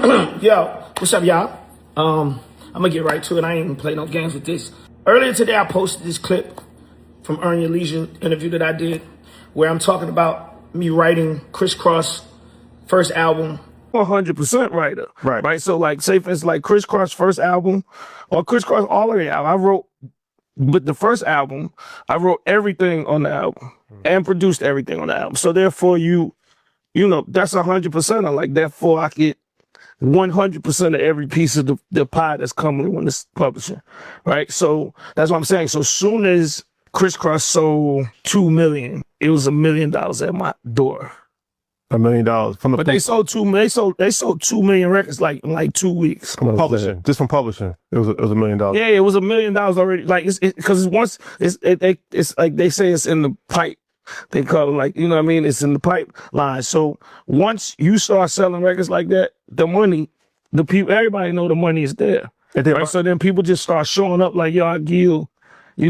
Yo, what's up, y'all? I'm gonna get right to it. I ain't even play no games with this. Earlier today, I posted this clip from Earn Your Leisure interview that I did, where I'm talking about me writing Kriss Kross' first album. 100% writer. Right. So, like, say for instance, like Kriss Kross' first album, or Kriss Kross all of the album, I wrote, but the first album, I wrote everything on the album and produced everything on the album. So therefore, you know, that's 100% of like, therefore I get 100% of every piece of the pie that's coming when it's publishing, right? So that's what I'm saying. So soon as Kriss Kross sold 2 million, it was $1 million at my door. $1 million from the. But they sold 2 million. They sold 2 million records in like 2 weeks. From publishing, just from publishing, it was $1 million. Yeah, it was $1 million already. Like because it's like they say it's in the pipe. They call it, like, you know what I mean? It's in the pipeline. So once you start selling records like that, the money, the people, everybody know the money is there. Right? So then people just start showing up like, yo, I give you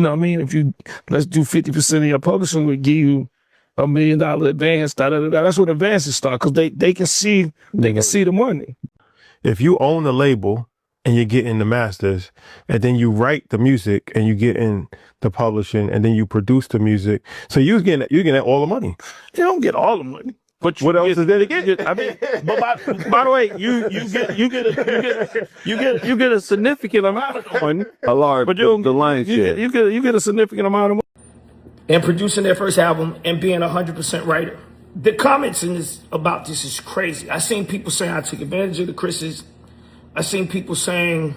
know what I mean? If you, let's do 50% of your publishing, we give you $1 million advance. That's where the advances start, because they can see the money. If you own the label and you're getting the masters, and then you write the music and you get in the publishing, and then you produce the music, so you're getting all the money. You don't get all the money. But what else is there to get? I mean, but by the way, you get a significant amount of money. A large, but the lion's share. You get a significant amount of money. And producing their first album and being 100% writer. The comments about this is crazy. I seen people saying I took advantage of the Krisses. I seen people saying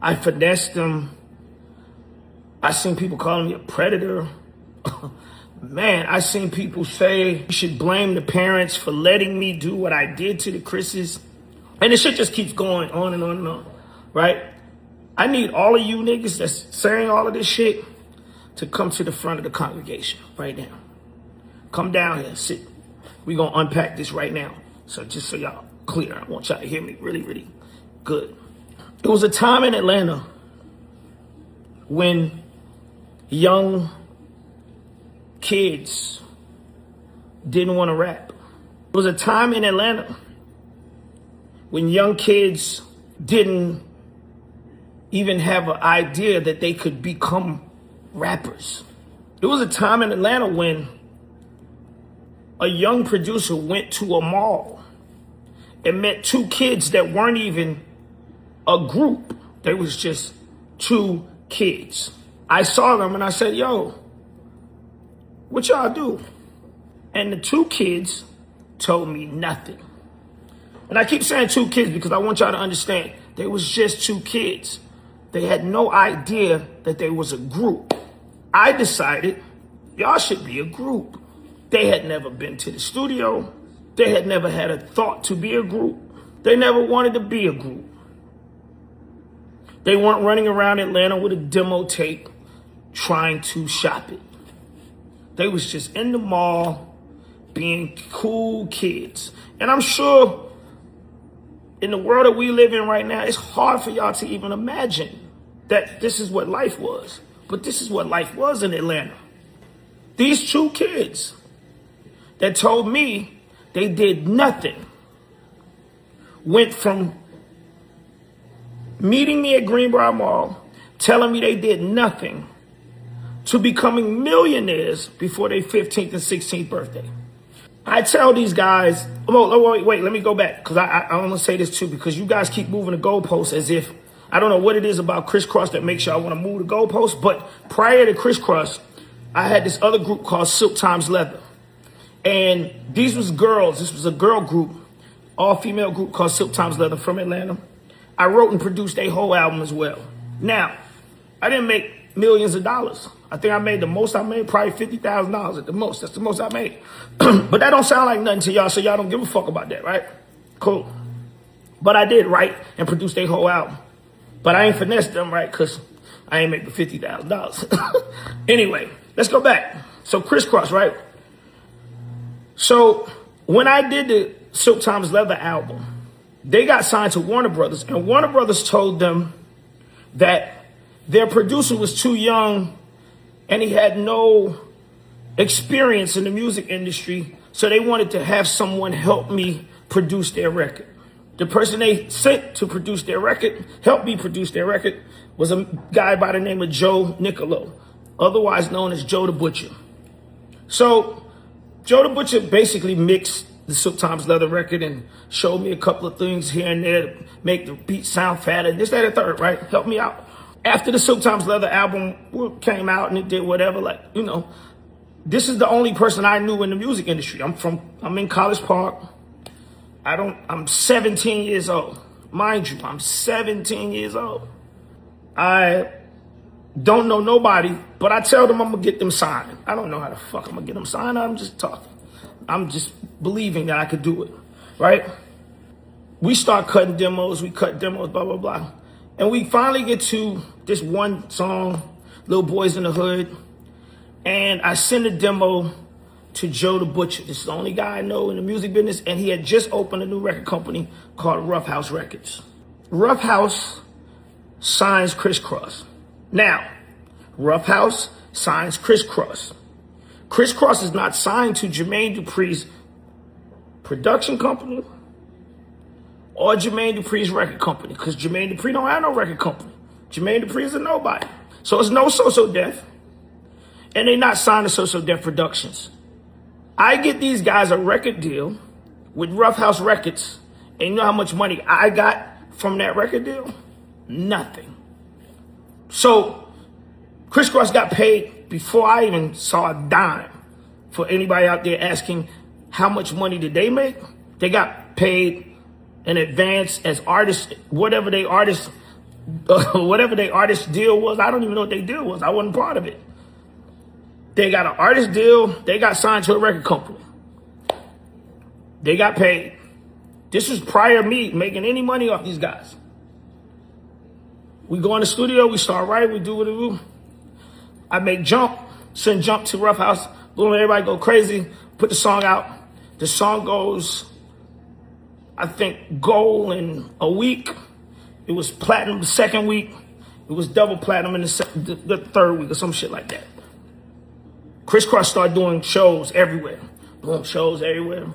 I finessed them. I seen people calling me a predator. Man, I seen people say you should blame the parents for letting me do what I did to the Krisses. And the shit just keeps going on and on and on, right? I need all of you niggas that's saying all of this shit to come to the front of the congregation right now. Come down here, sit. We gonna unpack this right now. So just so y'all clear, I want y'all to hear me really, really good. It was a time in Atlanta when young kids didn't want to rap. It was a time in Atlanta when young kids didn't even have an idea that they could become rappers. There was a time in Atlanta when a young producer went to a mall and met 2 kids that weren't even a group. They was just 2 kids. I saw them and I said, yo, what y'all do? And the 2 kids told me nothing. And I keep saying 2 kids because I want y'all to understand, they was just 2 kids. They had no idea that they was a group. I decided y'all should be a group. They had never been to the studio. They had never had a thought to be a group. They never wanted to be a group. They weren't running around Atlanta with a demo tape trying to shop it. They was just in the mall being cool kids. And I'm sure in the world that we live in right now, it's hard for y'all to even imagine that this is what life was. But this is what life was in Atlanta. These 2 kids that told me they did nothing went from meeting me at Greenbrier Mall, telling me they did nothing, to becoming millionaires before their 15th and 16th birthday. I tell these guys, wait, let me go back, because I want to say this too, because you guys keep moving the goalposts as if, I don't know what it is about Kriss Kross that makes y'all want to move the goalposts, but prior to Kriss Kross, I had this other group called Silk Times Leather. And these was girls. This was a girl group, all-female group called Silk Times Leather from Atlanta. I wrote and produced a whole album as well. Now, I didn't make millions of dollars. I think I made the most I made, probably $50,000 at the most. That's the most I made. But that don't sound like nothing to y'all, so y'all don't give a fuck about that, right? Cool. But I did write and produce a whole album. But I ain't finessed them, right? Because I ain't make the $50,000. Anyway, let's go back. So Kriss Kross, right? So when I did the Silk Times Leather album, they got signed to Warner Brothers, and Warner Brothers told them that their producer was too young and he had no experience in the music industry, so they wanted to have someone help me produce their record. The person they sent to produce their record, help me produce their record, was a guy by the name of Joe Nicolo, otherwise known as Joe the Butcher. So Joe the Butcher basically mixed the Silk Times Leather record and showed me a couple of things here and there to make the beat sound fatter, this, that, and the third, right? Help me out. After the Silk Times Leather album came out and it did whatever, like, you know, this is the only person I knew in the music industry. I'm in College Park. I'm 17 years old. Mind you, I'm 17 years old. I don't know nobody, but I tell them I'm gonna get them signed. I don't know how the fuck I'm gonna get them signed. I'm just talking. I'm just believing that I could do it, right? We start cutting demos, we cut demos, blah, blah, blah. And we finally get to this one song, Little Boys in the Hood. And I send a demo to Joe the Butcher. This is the only guy I know in the music business. And he had just opened a new record company called Rough House Records. Rough House signs Kriss Kross. Now, Rough House signs Kriss Kross. Kriss Kross is not signed to Jermaine Dupri's production company or Jermaine Dupri's record company, because Jermaine Dupri don't have no record company. Jermaine Dupri is a nobody. So it's no So Def, and they're not signed to So Def Productions. I get these guys a record deal with Rough House Records, and you know how much money I got from that record deal? Nothing. So Kriss Kross got paid before I even saw a dime. For anybody out there asking how much money did they make, they got paid in advance as artists, whatever their artist deal was. I don't even know what their deal was. I wasn't part of it. They got an artist deal. They got signed to a record company. They got paid. This was prior to me making any money off these guys. We go in the studio, we start writing, we do what we do. I make Jump, send Jump to Rough House, boom, everybody go crazy, put the song out. The song goes, I think, gold in a week. It was platinum the second week. It was double platinum in the third week or some shit like that. Kriss Kross started doing shows everywhere. Boom, shows everywhere.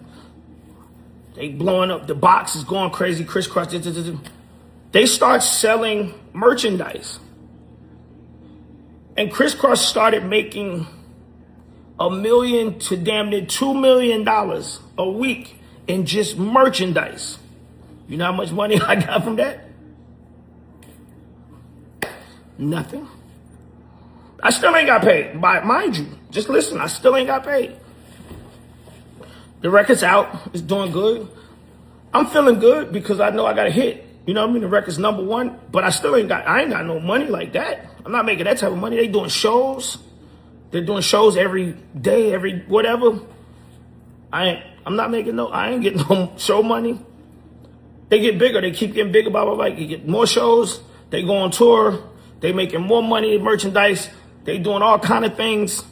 They blowing up. The box is going crazy. Kriss Kross. They start selling merchandise. And Kriss Kross started making $1 million to damn near $2 million a week in just merchandise. You know how much money I got from that? Nothing. I still ain't got paid. Mind you, just listen, I still ain't got paid. The record's out. It's doing good. I'm feeling good because I know I got a hit. You know what I mean? The record's #1, but I ain't got no money like that. I'm not making that type of money. They doing shows. They're doing shows every day, every whatever. I'm not making I ain't getting no show money. They get bigger. They keep getting bigger, blah, blah, blah. You get more shows. They go on tour. They making more money in merchandise. They doing all kind of things.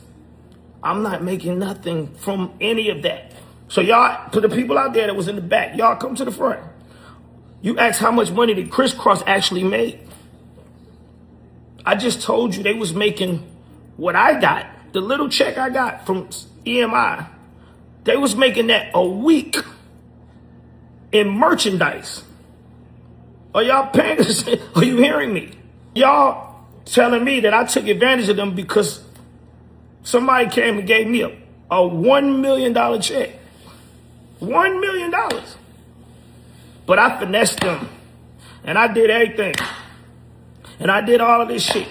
I'm not making nothing from any of that. So y'all, for the people out there that was in the back, y'all come to the front. You ask how much money did Kriss Kross actually make? I just told you they was making what I got, the little check I got from EMI. They was making that a week in merchandise. Are y'all paying this? Are you hearing me? Y'all telling me that I took advantage of them because somebody came and gave me a $1 million check. $1 million. But I finessed them. And I did everything. And I did all of this shit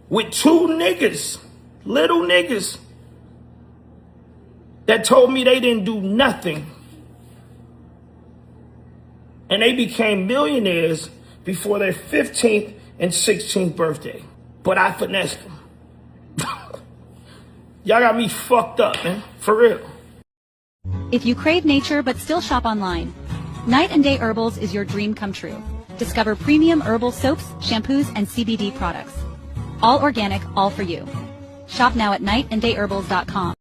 with 2 niggas, little niggas, that told me they didn't do nothing. And they became millionaires before their 15th and 16th birthday. But I finessed them. Y'all got me fucked up, man. For real. If you crave nature but still shop online, Night and Day Herbals is your dream come true. Discover premium herbal soaps, shampoos, and CBD products. All organic, all for you. Shop now at nightandayherbals.com.